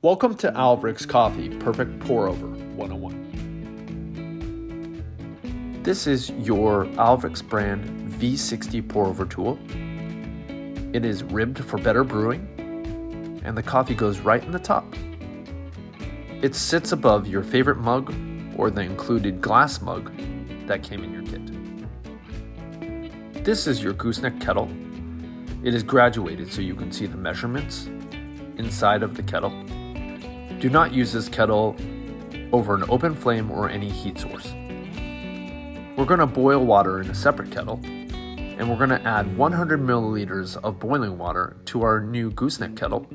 Welcome to Owlverick's Coffee Perfect Pour Over 101. This is your Owlverick's brand V60 pour over tool. It is ribbed for better brewing, and the coffee goes right in the top. It sits above your favorite mug or the included glass mug that came in your kit. This is your gooseneck kettle. It is graduated so you can see the measurements inside of the kettle. Do not use this kettle over an open flame or any heat source. We're going to boil water in a separate kettle, and we're going to add 100 milliliters of boiling water to our new gooseneck kettle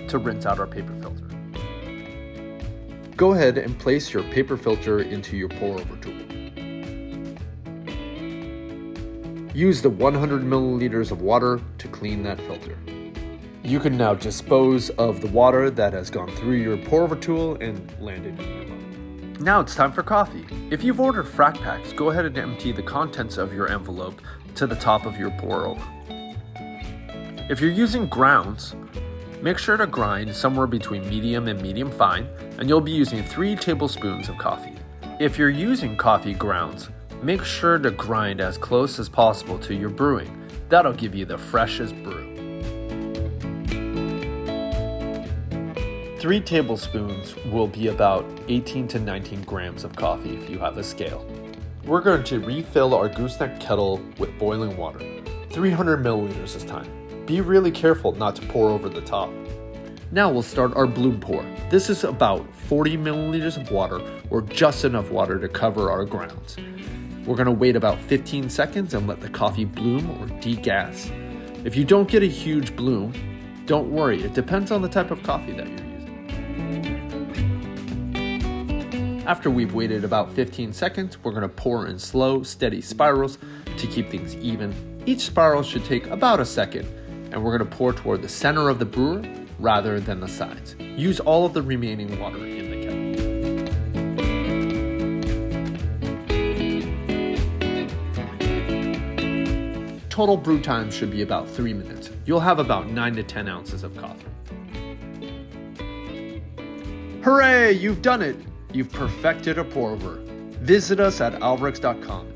to rinse out our paper filter. Go ahead and place your paper filter into your pour-over tool. Use the 100 milliliters of water to clean that filter. You can now dispose of the water that has gone through your pour-over tool and landed in your mug. Now it's time for coffee. If you've ordered frac packs, go ahead and empty the contents of your envelope to the top of your pour-over. If you're using grounds, make sure to grind somewhere between medium and medium fine, and you'll be using 3 tablespoons of coffee. If you're using coffee grounds, make sure to grind as close as possible to your brewing. That'll give you the freshest brew. 3 tablespoons will be about 18 to 19 grams of coffee if you have a scale. We're going to refill our gooseneck kettle with boiling water. 300 milliliters this time. Be really careful not to pour over the top. Now we'll start our bloom pour. This is about 40 milliliters of water, or just enough water to cover our grounds. We're going to wait about 15 seconds and let the coffee bloom or degas. If you don't get a huge bloom, don't worry, it depends on the type of coffee that you're using. After we've waited about 15 seconds, we're going to pour in slow, steady spirals to keep things even. Each spiral should take about a second, and we're going to pour toward the center of the brewer rather than the sides. Use all of the remaining water in the kettle. Total brew time should be about 3 minutes. You'll have about 9 to 10 ounces of coffee. Hooray! You've done it! You've perfected a pour-over. Visit us at owlvericks.com